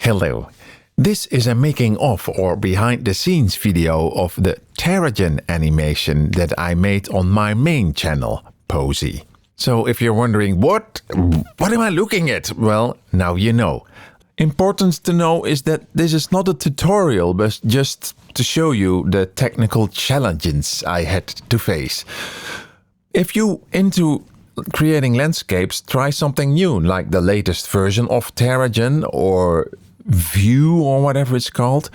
Hello, this is a making of or behind the scenes video of the terrigen animation that I made on my main channel, Posy. So if you're wondering what am I looking at? Well, now you know. Important to know is that this is not a tutorial, but just to show you the technical challenges I had to face. If you into creating landscapes, try something new, like the latest version of terrigen or View or whatever it's called.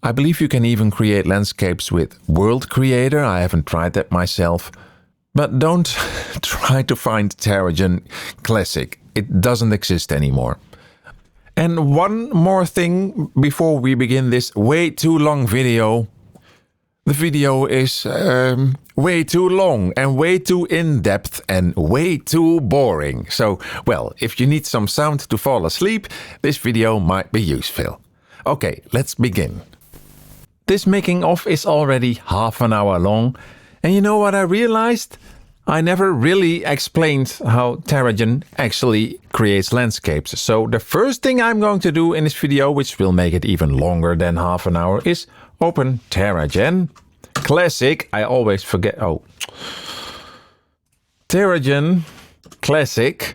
I believe you can even create landscapes with World Creator. I haven't tried that myself. But don't try to find terrigen Classic. It doesn't exist anymore. And one more thing before we begin this way too long video. The video is way too long and way too in-depth and way too boring. So, well, if you need some sound to fall asleep, this video might be useful. Okay, let's begin. This making of is already half an hour long. And you know what I realized? I never really explained how terrigen actually creates landscapes. So the first thing I'm going to do in this video, which will make it even longer than half an hour, is open terrigen Classic. I always forget. Oh, terrigen Classic.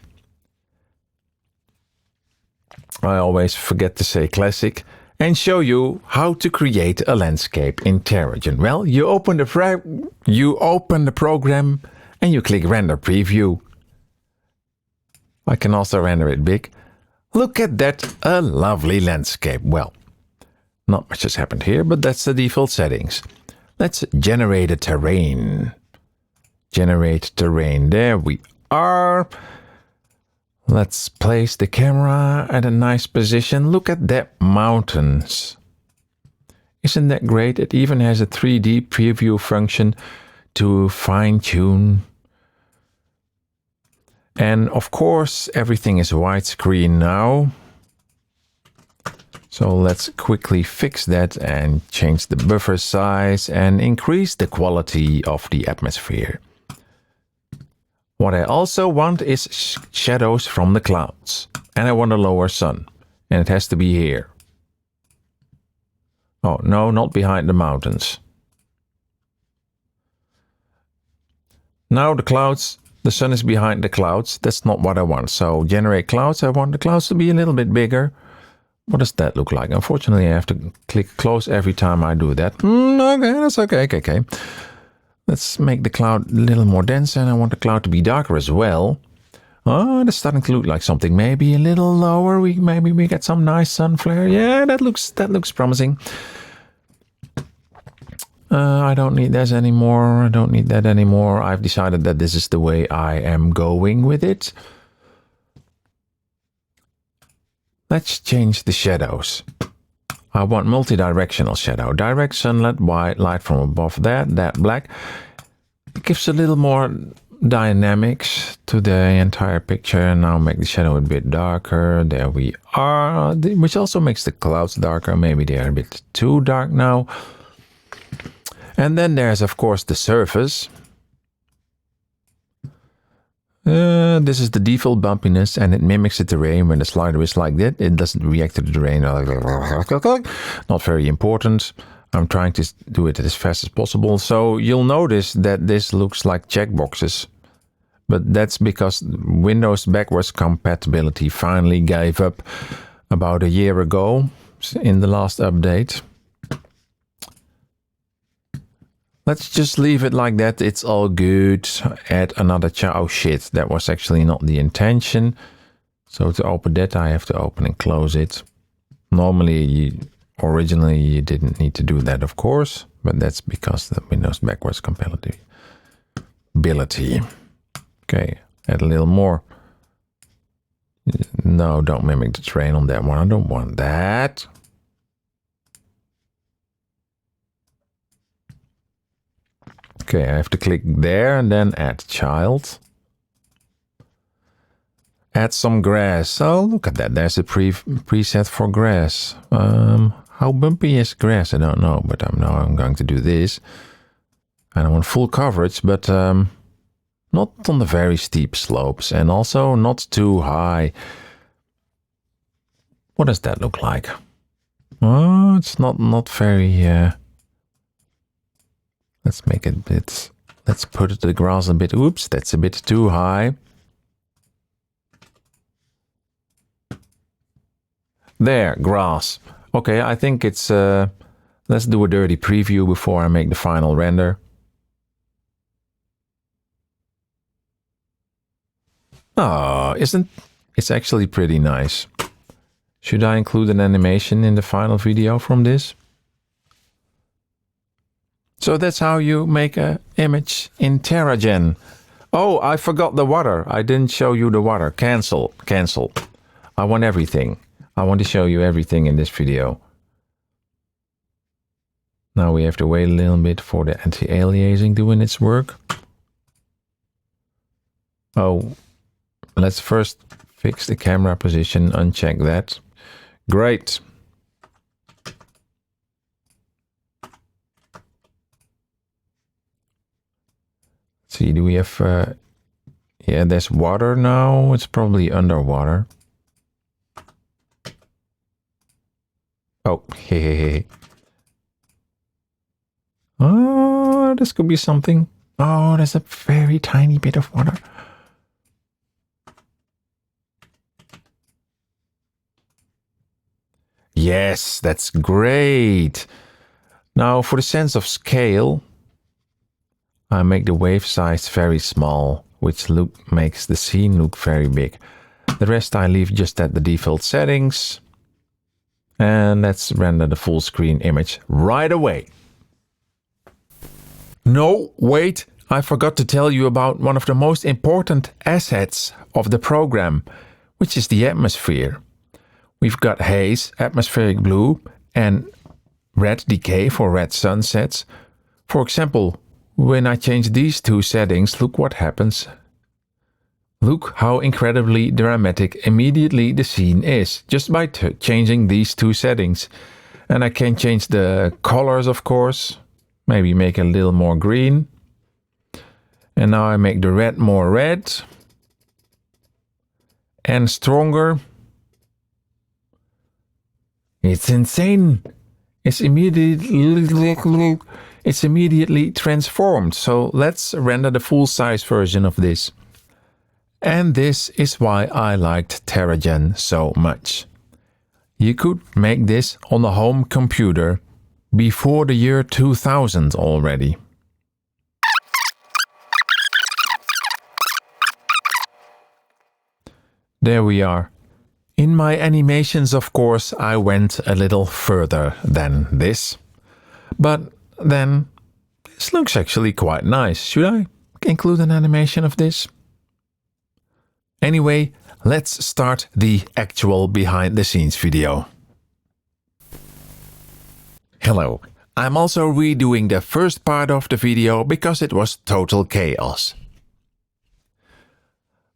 I always forget to say Classic. And show you how to create a landscape in terrigen. Well, you open the program and you click render preview. I can also render it big. Look at that, a lovely landscape. Well, not much has happened here, but that's the default settings. Let's generate a terrain. Generate terrain. There we are. Let's place the camera at a nice position. Look at that mountains. Isn't that great? It even has a 3D preview function to fine-tune. And of course, everything is widescreen now. So let's quickly fix that and change the buffer size and increase the quality of the atmosphere. What I also want is shadows from the clouds. And I want a lower sun. And it has to be here. Oh, no, not behind the mountains. Now the clouds, the sun is behind the clouds. That's not what I want. So generate clouds. I want the clouds to be a little bit bigger. What does that look like? Unfortunately, I have to click close every time I do that. Okay, that's okay. Okay. Let's make the cloud a little more dense, and I want the cloud to be darker as well. Oh, that's starting to look like something. Maybe a little lower. Maybe we get some nice sun flare. Yeah, that looks promising. I don't need this anymore. I don't need that anymore. I've decided that this is the way I am going with it. Let's change the shadows. I want multi-directional shadow. Direct sunlight, white light from above that black. It gives a little more dynamics to the entire picture. Now make the shadow a bit darker. There we are. Which also makes the clouds darker. Maybe they are a bit too dark now. And then there's of course the surface. This is the default bumpiness, and it mimics the terrain when the slider is like that. It doesn't react to the terrain. Not very important. I'm trying to do it as fast as possible. So you'll notice that this looks like checkboxes. But that's because Windows backwards compatibility finally gave up about a year ago in the last update. Let's just leave it like that. It's all good. Add another oh shit, that was actually not the intention. So to open that, I have to open and close it. Normally, originally you didn't need to do that, of course. But that's because the Windows backwards compatibility. Okay, add a little more. No, don't mimic the terrain on that one. I don't want that. Okay, I have to click there and then add child. Add some grass. Oh, look at that. There's a preset for grass. How bumpy is grass? I don't know, but I'm going to do this. I don't want full coverage, but not on the very steep slopes and also not too high. What does that look like? Oh, it's not very... Let's make it a bit... Let's put the grass a bit... Oops, that's a bit too high. There, grass. Okay, I think it's... let's do a dirty preview before I make the final render. Oh, it's actually pretty nice. Should I include an animation in the final video from this? So that's how you make an image in Terrigen. Oh, I forgot the water. I didn't show you the water. Cancel. I want everything. I want to show you everything in this video. Now we have to wait a little bit for the anti-aliasing doing its work. Oh, let's first fix the camera position, uncheck that. Great. See, do we have... yeah, there's water now. It's probably underwater. Oh, hey. Oh, this could be something. Oh, there's a very tiny bit of water. Yes, that's great. Now, for the sense of scale, I make the wave size very small, which makes the scene look very big. The rest I leave just at the default settings. And let's render the full screen image right away. No, wait, I forgot to tell you about one of the most important assets of the program, which is the atmosphere. We've got haze, atmospheric blue, and red decay for red sunsets. For example, when I change these two settings, look what happens. Look how incredibly dramatic immediately the scene is, just by changing these two settings. And I can change the colors, of course. Maybe make it a little more green. And now I make the red more red. And stronger. It's insane. It's immediately transformed. So let's render the full size version of this. And this is why I liked Terrigen so much. You could make this on a home computer before the year 2000 already. There we are. In my animations, of course, I went a little further than this. But then, this looks actually quite nice. Should I include an animation of this? Anyway, let's start the actual behind-the-scenes video. Hello, I'm also redoing the first part of the video because it was total chaos.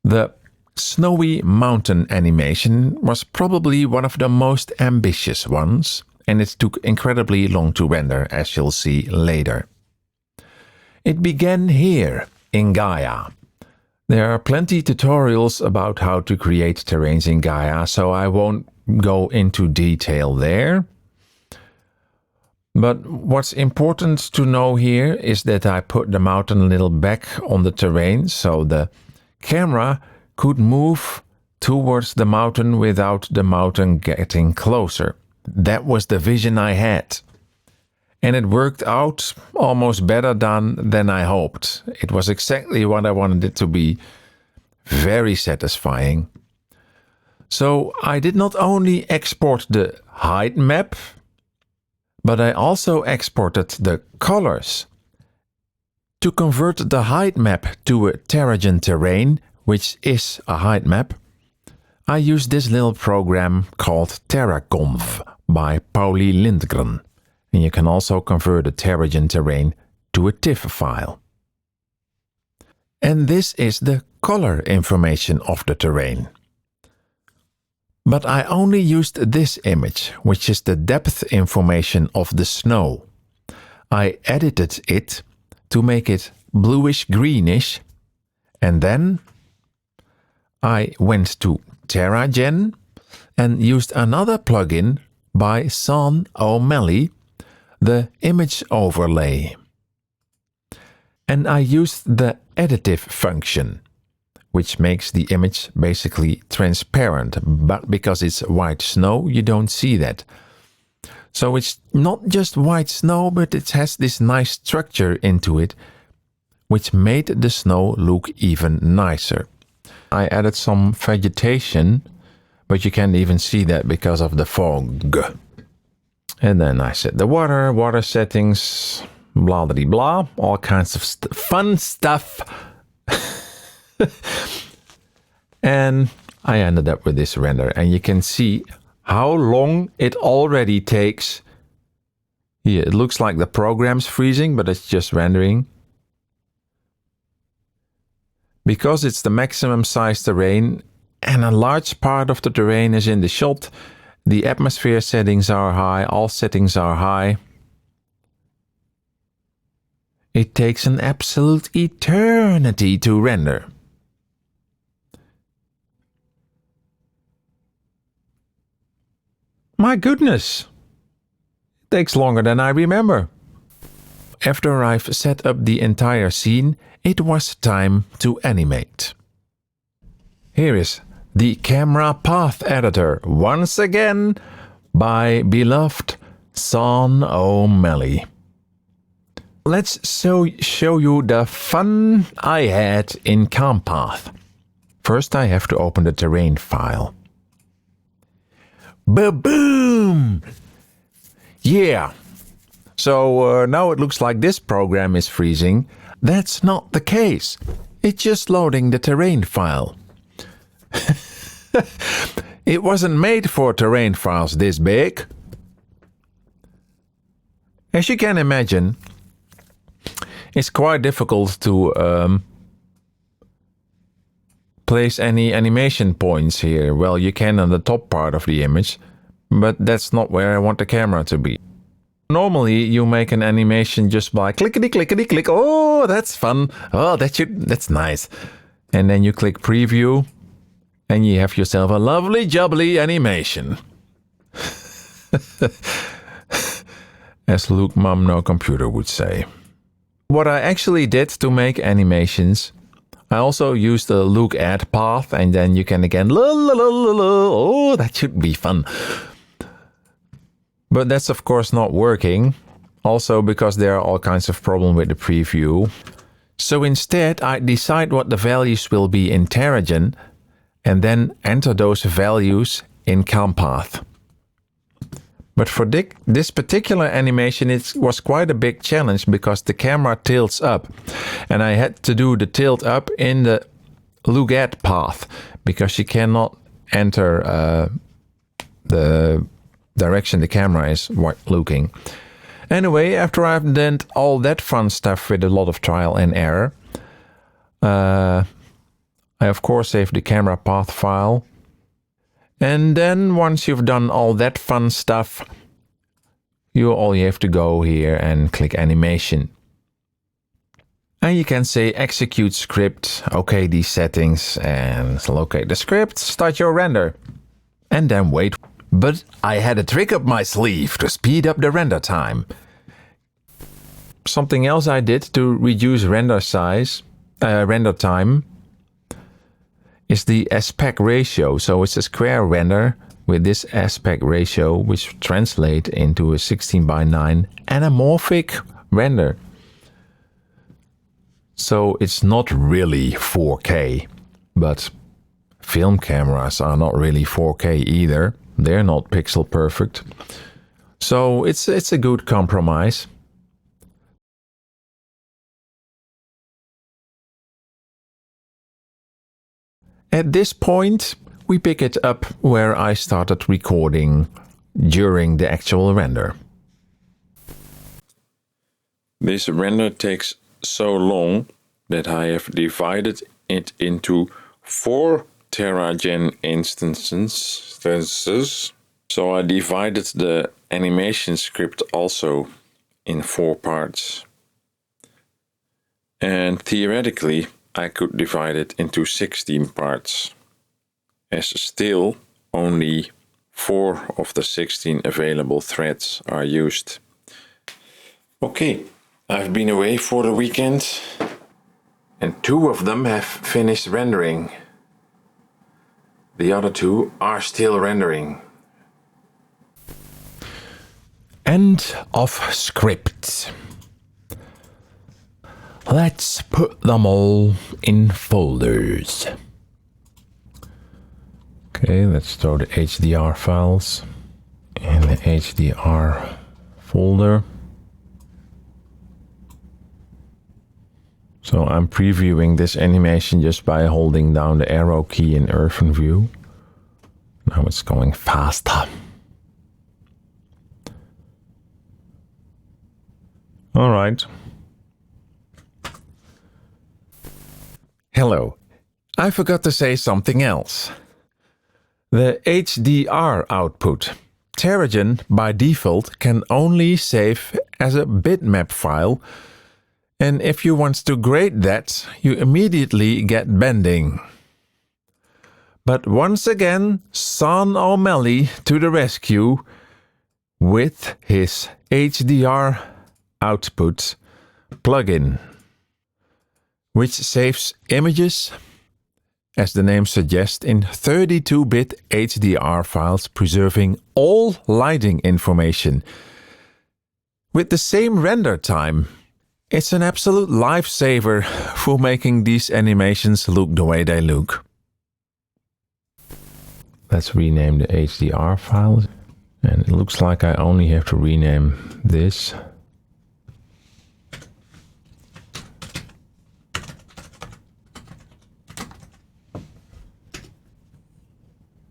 The snowy mountain animation was probably one of the most ambitious ones, and it took incredibly long to render, as you'll see later. It began here, in Gaia. There are plenty tutorials about how to create terrains in Gaia, so I won't go into detail there. But what's important to know here is that I put the mountain a little back on the terrain, so the camera could move towards the mountain without the mountain getting closer. That was the vision I had. And it worked out almost better than I hoped. It was exactly what I wanted it to be. Very satisfying. So I did not only export the height map, but I also exported the colors. To convert the height map to a Terrigen terrain, which is a height map, I used this little program called Terraconf by Pauli Lindgren. And you can also convert a Terrigen terrain to a TIFF file. And this is the color information of the terrain. But I only used this image, which is the depth information of the snow. I edited it to make it bluish-greenish, and then I went to Terrigen and used another plugin by Sean O'Malley, the image overlay. And I used the additive function, which makes the image basically transparent, but because it's white snow, you don't see that. So it's not just white snow, but it has this nice structure into it, which made the snow look even nicer. I added some vegetation, but you can't even see that because of the fog. And then I set the water settings, blah blah blah, all kinds of fun stuff. And I ended up with this render, and you can see how long it already takes. Here, it looks like the program's freezing, but it's just rendering. Because it's the maximum size terrain, and a large part of the terrain is in the shot, the atmosphere settings are high, all settings are high. It takes an absolute eternity to render. My goodness! It takes longer than I remember. After I've set up the entire scene, it was time to animate. Here is the camera path editor, once again by beloved Sean O'Malley. Let's show you the fun I had in CamPath. First I have to open the terrain file. Ba-boom! Yeah! So now it looks like this program is freezing. That's not the case. It's just loading the terrain file. It wasn't made for terrain files this big. As you can imagine, it's quite difficult to place any animation points here. Well, you can on the top part of the image, but that's not where I want the camera to be. Normally, you make an animation just by clickety clickety click. Oh, that's fun. Oh, that's nice. And then you click preview, and you have yourself a lovely jubbly animation. As Luke Mum No Computer would say. What I actually did to make animations, I also used the look at path, and then you can again, la la la la la. Oh, that should be fun. But that's of course not working, also because there are all kinds of problems with the preview. So instead I decide what the values will be in terrigen, and then enter those values in CamPath. But for this particular animation it was quite a big challenge because the camera tilts up, and I had to do the tilt up in the look at path because you cannot enter the direction the camera is looking. Anyway, after I've done all that fun stuff with a lot of trial and error, I of course saved the camera path file. And then once you've done all that fun stuff, you have to go here and click animation. And you can say execute script, okay these settings, and locate the script, start your render. And then wait. But I had a trick up my sleeve to speed up the render time. Something else I did to reduce render time is the aspect ratio. So it's a square render with this aspect ratio, which translates into a 16:9 anamorphic render. So it's not really 4K, but film cameras are not really 4K either. They're not pixel perfect. So it's a good compromise. At this point, we pick it up where I started recording during the actual render. This render takes so long that I have divided it into 4 terrigen instances. So I divided the animation script also in 4 parts. And theoretically, I could divide it into 16 parts, as still only 4 of the 16 available threads are used. Okay, I've been away for the weekend and 2 of them have finished rendering. The other 2 are still rendering. End of script. Let's put them all in folders. Okay, let's throw the HDR files in the HDR folder. So I'm previewing this animation just by holding down the arrow key in Earthen View. Now it's going faster. All right. Hello. I forgot to say something else. The HDR output, Terrigen by default can only save as a bitmap file, and if you want to grade that, you immediately get bending. But once again, Sean O'Malley to the rescue with his HDR output plugin, which saves images, as the name suggests, in 32-bit HDR files, preserving all lighting information. With the same render time, it's an absolute lifesaver for making these animations look the way they look. Let's rename the HDR files. And it looks like I only have to rename this.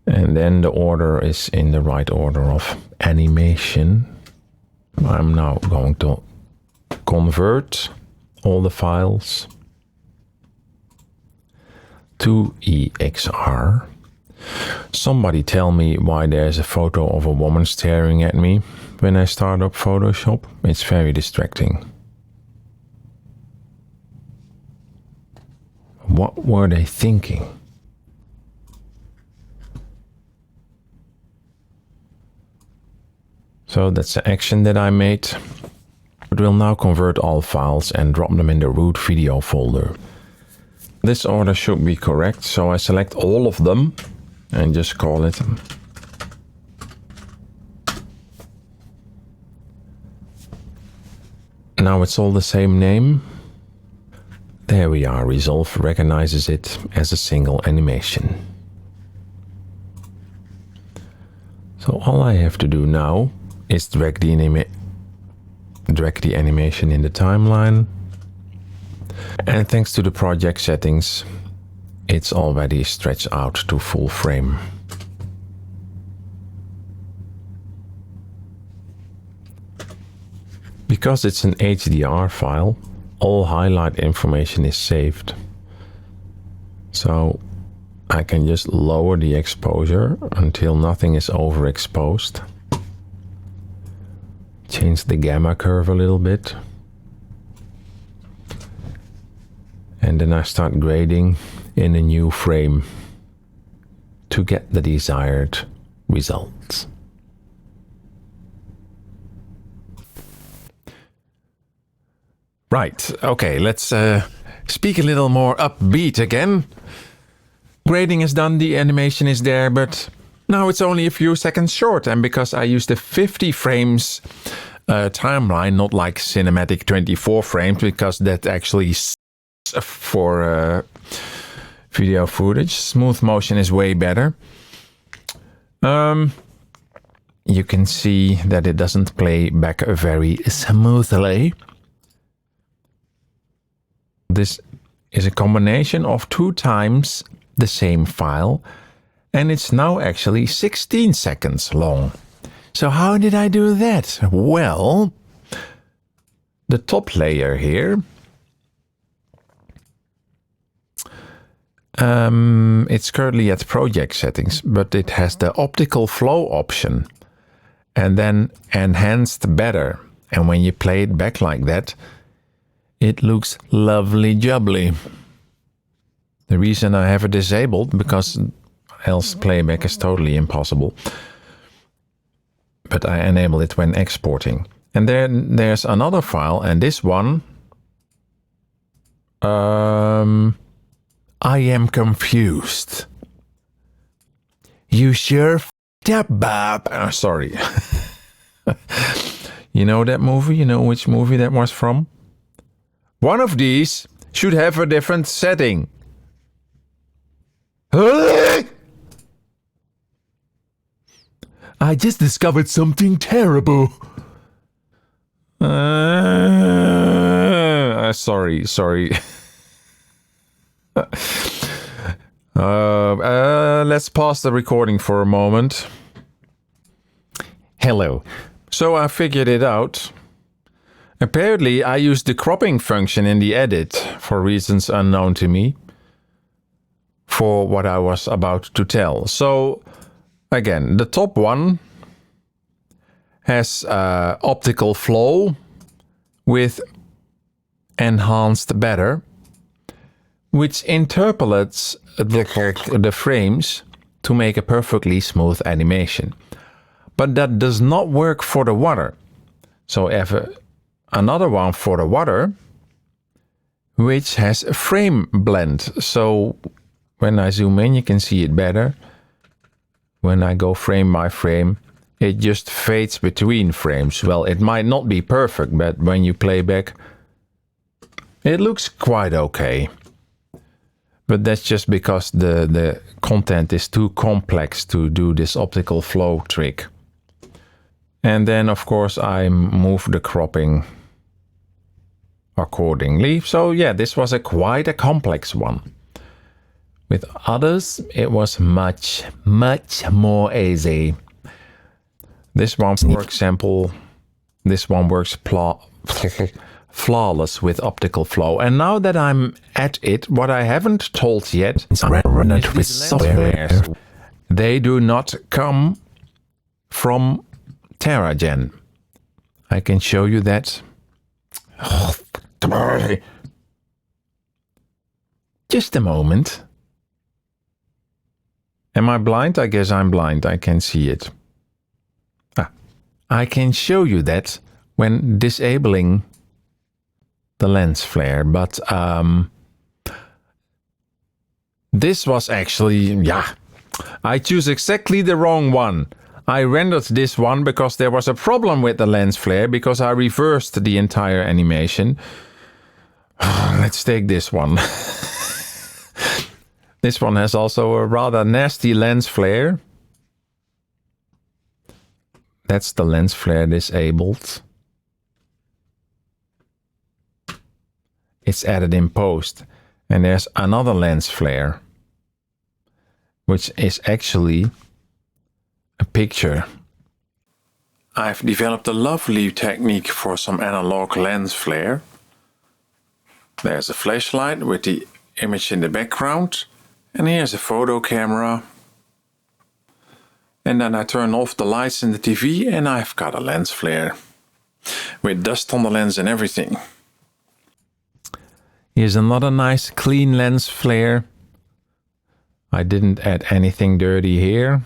And then the order is in the right order of animation. I'm now going to convert all the files to EXR. Somebody tell me why there's a photo of a woman staring at me when I start up Photoshop. It's very distracting. What were they thinking? So that's the action that I made. It will now convert all files and drop them in the root video folder. This order should be correct, so I select all of them and just call it. Now it's all the same name. There we are, Resolve recognizes it as a single animation. So all I have to do now is drag the animation in the timeline. And thanks to the project settings, it's already stretched out to full frame. Because it's an HDR file, all highlight information is saved. So I can just lower the exposure until nothing is overexposed. Change the gamma curve a little bit. And then I start grading in a new frame to get the desired results. Right, okay, let's speak a little more upbeat again. Grading is done, the animation is there, but now it's only a few seconds short, and because I used the 50 frames timeline, not like cinematic 24 frames, because that actually for video footage. Smooth motion is way better. You can see that it doesn't play back very smoothly. This is a combination of 2 times the same file, and it's now actually 16 seconds long. So how did I do that? Well, the top layer here, it's currently at project settings, but it has the optical flow option and then enhanced better. And when you play it back like that, it looks lovely jubbly. The reason I have it disabled, because else playback is totally impossible. but I enable it when exporting. And then there's another file, and this one, I am confused. You sure f***ed up, Bob. Sorry. You know that movie? You know which movie that was from? One of these should have a different setting. I just discovered something terrible. Sorry. Let's pause the recording for a moment. Hello. So I figured it out. Apparently, I used the cropping function in the edit for reasons unknown to me for what I was about to tell. So, again, the top one has optical flow with enhanced better, which interpolates the frames to make a perfectly smooth animation. But that does not work for the water. So I have another one for the water, which has a frame blend. So when I zoom in, you can see it better. When I go frame by frame, it just fades between frames. Well, it might not be perfect, but when you play back, it looks quite okay. But that's just because the content is too complex to do this optical flow trick. And then, of course, I move the cropping accordingly. So yeah, this was quite a complex one. With others, it was much more easy. This one, for example, this one works flawless with optical flow. And now that I'm at it, what I haven't told yet is with software. They do not come from Terrigen. I can show you that. Just a moment. Am I blind? I guess I'm blind. I can see it. I can show you that when disabling the lens flare, but this was actually, I choose exactly the wrong one. I rendered this one because there was a problem with the lens flare because I reversed the entire animation. Let's take this one. This one has also a rather nasty lens flare. That's the lens flare disabled. It's added in post. And there's another lens flare, which is actually a picture. I've developed a lovely technique for some analog lens flare. There's a flashlight with the image in the background. And here's a photo camera. And then I turn off the lights in the TV and I've got a lens flare. With dust on the lens and everything. Here's another nice clean lens flare. I didn't add anything dirty here.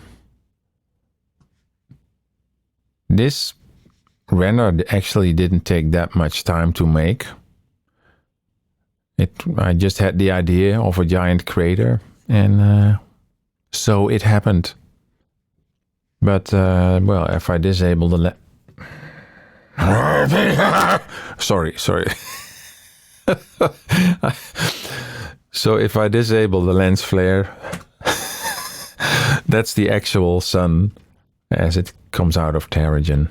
This render actually didn't take that much time to make. I just had the idea of a giant crater and so it happened. But, well, if I disable the Sorry. So if I disable the lens flare, that's the actual sun as it comes out of Terrigen.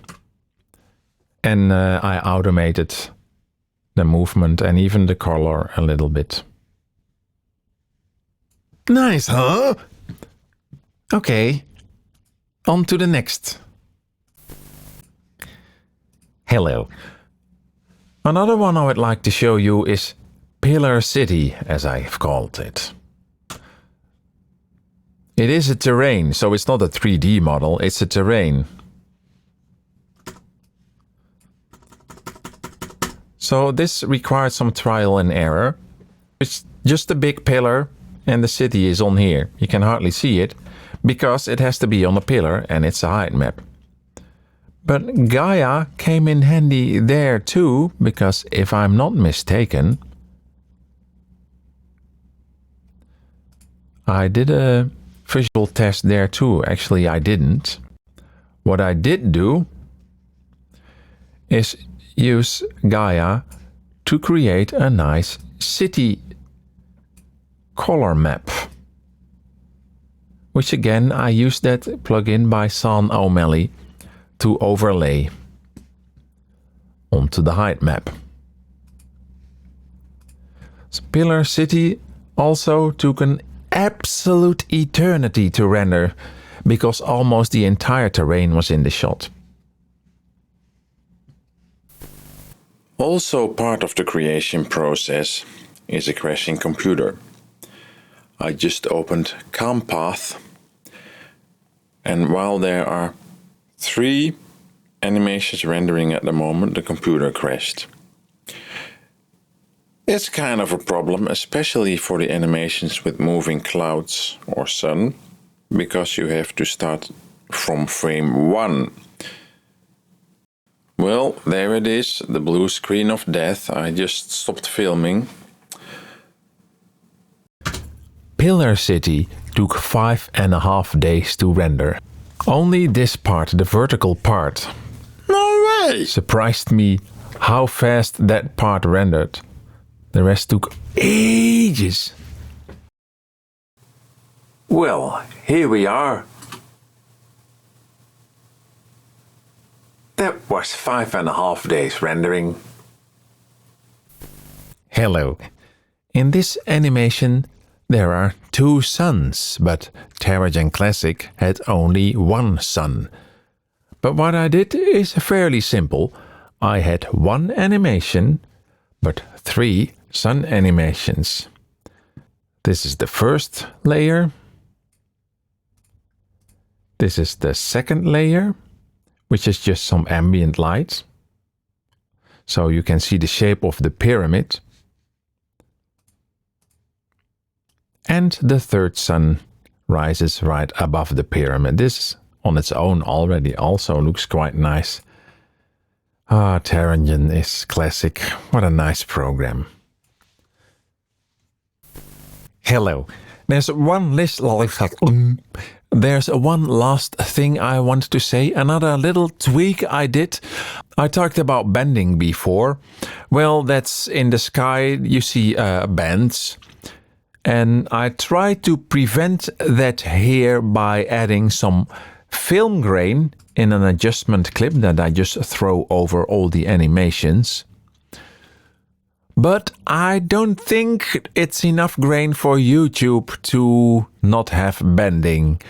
And I automated the movement and even the color a little bit. Nice, huh? Okay. On to the next. Hello. Another one I would like to show you is Pillar City, as I've called it. It is a terrain, so it's not a 3D model, it's a terrain. So this required some trial and error. It's just a big pillar and the city is on here. You can hardly see it because it has to be on a pillar and it's a height map. But Gaia came in handy there too, because if I'm not mistaken, I did a visual test there too. Actually, I didn't. What I did do is use Gaia to create a nice city color map. Which again, I used that plugin by Sean O'Malley to overlay onto the height map. Pillar City also took an absolute eternity to render because almost the entire terrain was in the shot. Also part of the creation process is a crashing computer. I just opened CamPath, and while there are 3 animations rendering at the moment, the computer crashed. It's kind of a problem, especially for the animations with moving clouds or sun, because you have to start from frame 1. Well, there it is, the blue screen of death. I just stopped filming. Pillar City took 5.5 days to render. Only this part, the vertical part. No way! Surprised me how fast that part rendered. The rest took ages. Well, here we are. That was 5.5 days rendering. Hello. In this animation there are 2 suns, but Terrigen Classic had only 1 sun. But what I did is fairly simple. I had 1 animation, but 3 sun animations. This is the first layer. This is the second layer, which is just some ambient light. So you can see the shape of the pyramid. And the third sun rises right above the pyramid. This on its own already also looks quite nice. Ah, Terrigen is classic. What a nice program. Hello. There's one last thing I want to say. Another little tweak I did. I talked about bending before. Well, that's in the sky. You see bands. And I try to prevent that here by adding some film grain in an adjustment clip that I just throw over all the animations. But I don't think it's enough grain for YouTube to not have bending.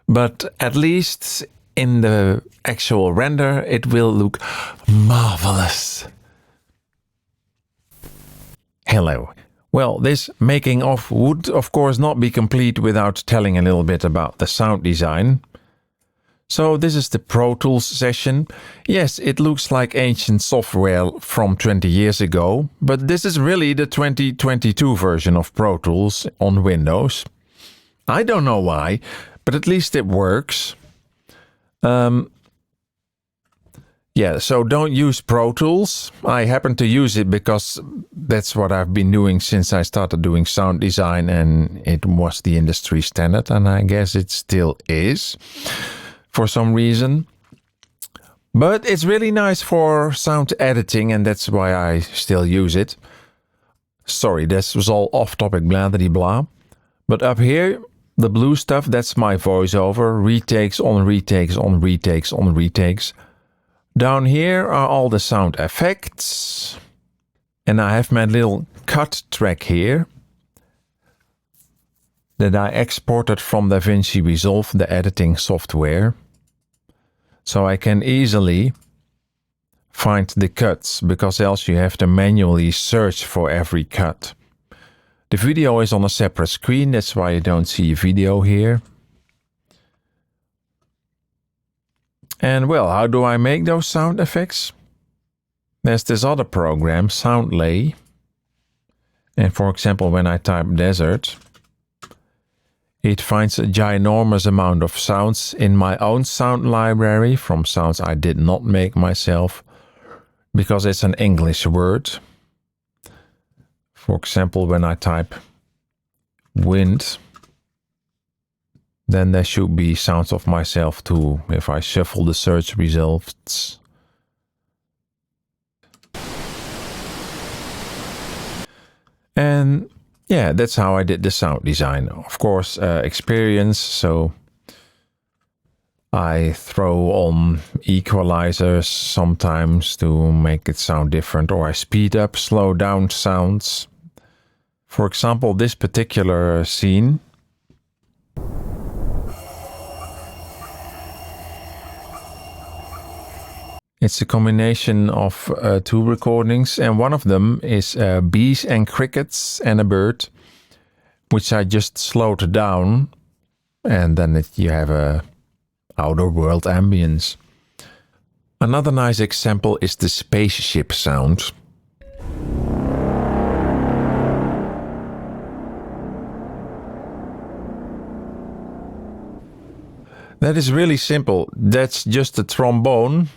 But at least in the actual render it will look marvelous. Hello. Well, this making of would of course not be complete without telling a little bit about the sound design. So this is the Pro Tools session. Yes, it looks like ancient software from 20 years ago, but this is really the 2022 version of Pro Tools on Windows. I don't know why, but at least it works. Yeah, so don't use Pro Tools. I happen to use it because that's what I've been doing since I started doing sound design, and it was the industry standard, and I guess it still is for some reason. But it's really nice for sound editing, and that's why I still use it. Sorry, this was all off-topic blah blah blah. But up here, the blue stuff, that's my voiceover. Retakes on retakes on retakes on retakes. Down here are all the sound effects. And I have my little cut track here that I exported from DaVinci Resolve, the editing software. So I can easily find the cuts, because else you have to manually search for every cut. The video is on a separate screen, that's why you don't see a video here. And well, how do I make those sound effects? There's this other program, Soundlay. And for example, when I type desert, It finds a ginormous amount of sounds in my own sound library from sounds I did not make myself, because it's an English word. For example, when I type wind, then there should be sounds of myself too, if I shuffle the search results. And yeah, that's how I did the sound design. Of course, experience, so I throw on equalizers sometimes to make it sound different, or I speed up, slow down sounds. For example, this particular scene. It's a combination of two recordings, and one of them is bees and crickets and a bird, which I just slowed down, and then you have a outer world ambience. Another nice example is the spaceship sound. That is really simple. That's just a trombone,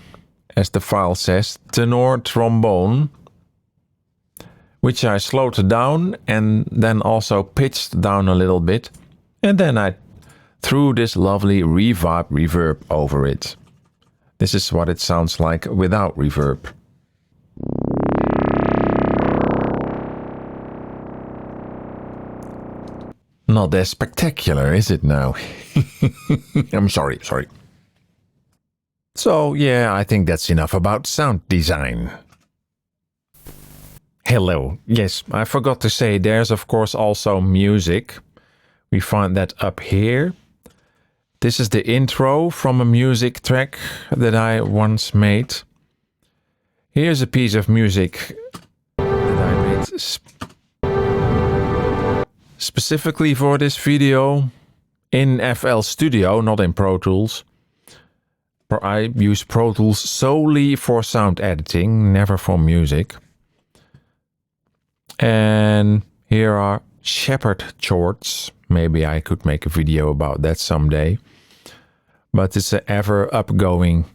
as the file says, tenor trombone, which I slowed down and then also pitched down a little bit. And then I threw this lovely reverb over it. This is what it sounds like without reverb. Not as spectacular, is it now? I'm sorry. So yeah, I think that's enough about sound design. Hello. Yes, I forgot to say there's of course also music. We find that up here. This is the intro from a music track that I once made. Here's a piece of music that I made specifically for this video in FL Studio, not in Pro Tools. I use Pro Tools solely for sound editing, never for music. And here are shepherd chords. Maybe I could make a video about that someday. But it's an ever upgoing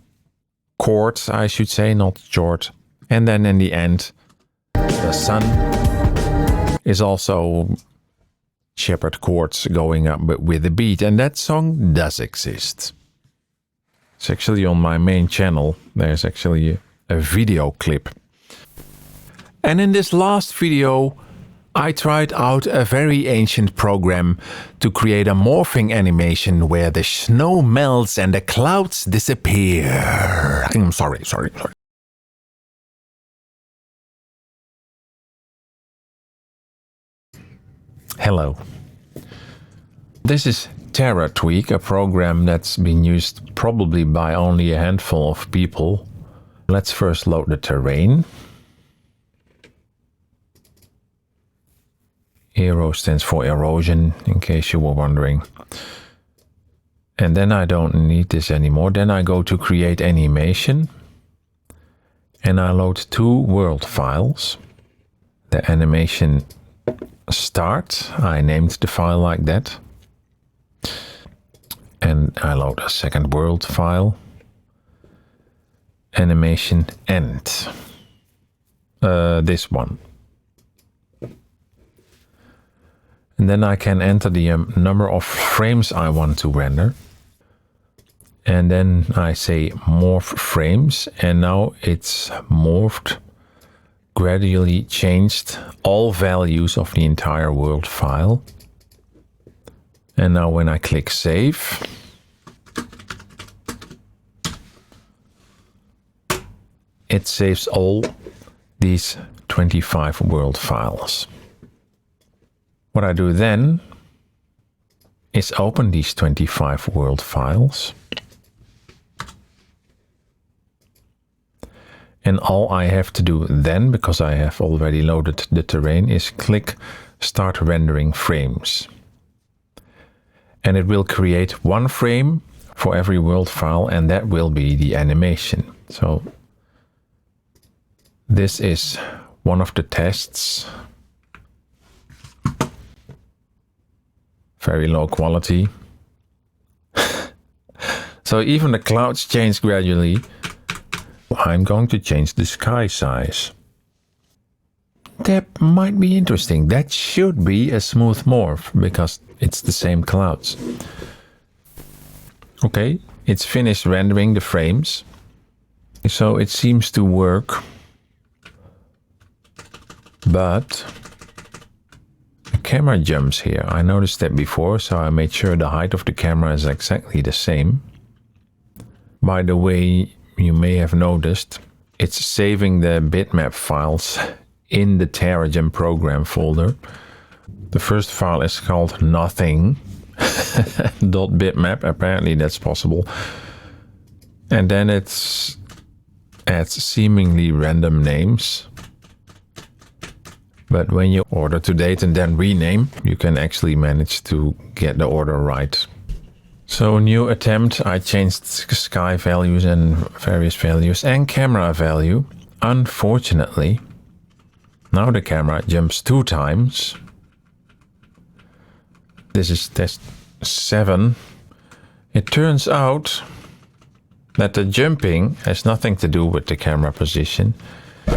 chord, I should say, not chord. And then in the end, the sun is also shepherd chords going up with a beat. And that song does exist. It's actually on my main channel. There's actually a video clip. And in this last video, I tried out a very ancient program to create a morphing animation where the snow melts and the clouds disappear. I'm sorry. Hello. This is TerraTweak, a program that's been used probably by only a handful of people. Let's first load the terrain. Aero stands for erosion, in case you were wondering. And then I don't need this anymore. Then I go to create animation. And I load two world files. The animation start, I named the file like that. And I load a second world file. Animation end. This one. And then I can enter the number of frames I want to render. And then I say morph frames. And now it's morphed, gradually changed all values of the entire world file. And now when I click save, it saves all these 25 world files. What I do then is open these 25 world files. And all I have to do then, because I have already loaded the terrain, is click Start Rendering Frames. And it will create one frame for every world file, and that will be the animation. So this is one of the tests. Very low quality. So even the clouds change gradually. I'm going to change the sky size. That might be interesting. That should be a smooth morph because it's the same clouds. Okay, it's finished rendering the frames. So it seems to work. But the camera jumps here. I noticed that before, so I made sure the height of the camera is exactly the same. By the way, you may have noticed it's saving the bitmap files in the Terrigen program folder. The first file is called nothing .bitmap. Apparently that's possible. And then it adds seemingly random names. But when you order to date and then rename, you can actually manage to get the order right. So new attempt, I changed sky values and various values and camera value. Unfortunately, now the camera jumps 2 times. This is test 7. It turns out that the jumping has nothing to do with the camera position.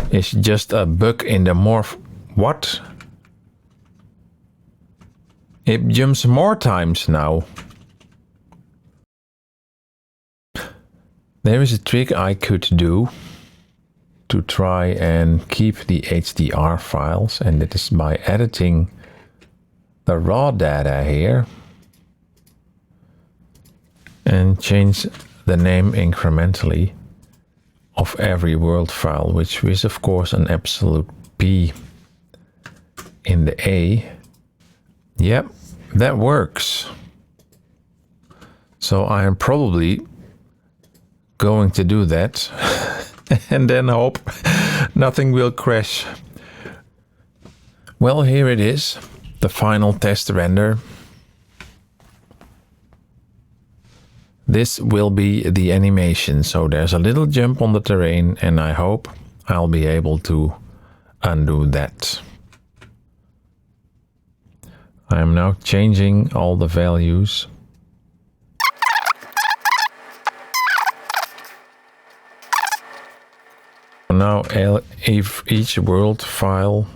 It's just a bug in the morph. What? It jumps more times now. There is a trick I could do to try and keep the HDR files, and it is by editing the raw data here and change the name incrementally of every world file, which is of course an absolute P in the A. Yep, that works. So I am probably going to do that and then hope nothing will crash. Well, here it is, the final test render. This will be the animation, so there's a little jump on the terrain and I hope I'll be able to undo that. I am now changing all the values. Now if each world file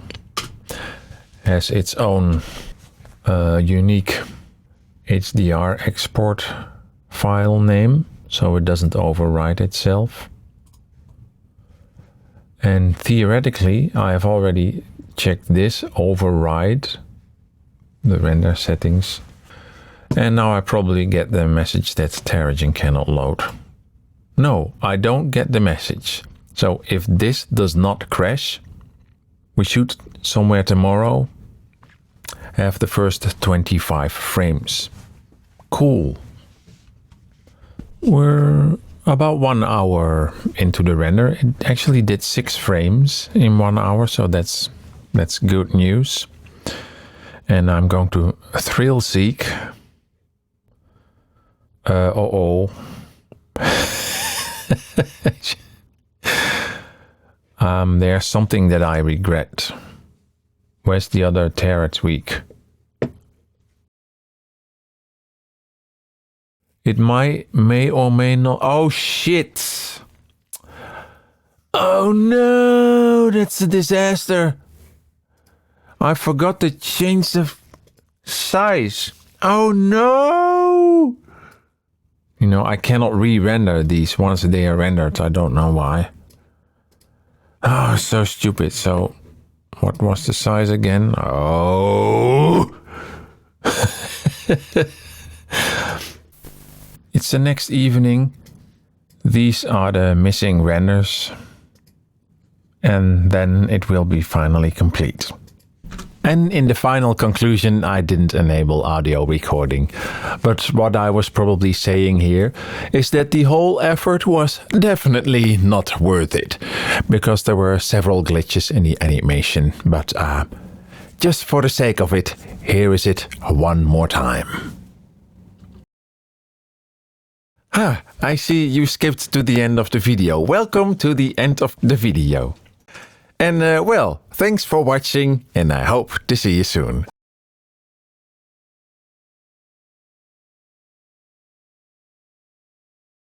has its own unique HDR export file name, so it doesn't overwrite itself. And theoretically, I have already checked this override, the render settings, and now I probably get the message that Terrigen cannot load. No, I don't get the message. So if this does not crash, we should somewhere tomorrow have the first 25 frames. Cool. We're about 1 hour into the render. It actually did 6 frames in 1 hour, so that's good news. And I'm going to thrill seek. There's something that I regret. Where's the other Terra tweak? It may or may not. Oh shit! Oh no, that's a disaster. I forgot to change the size. Oh no! You know, I cannot re-render these once they are rendered. I don't know why. Oh, so stupid. So, what was the size again? Oh! It's the next evening. These are the missing renders. And then it will be finally complete. And in the final conclusion, I didn't enable audio recording. But what I was probably saying here is that the whole effort was definitely not worth it. Because there were several glitches in the animation. But just for the sake of it, here is it one more time. I see you skipped to the end of the video. Welcome to the end of the video. And well, thanks for watching and I hope to see you soon.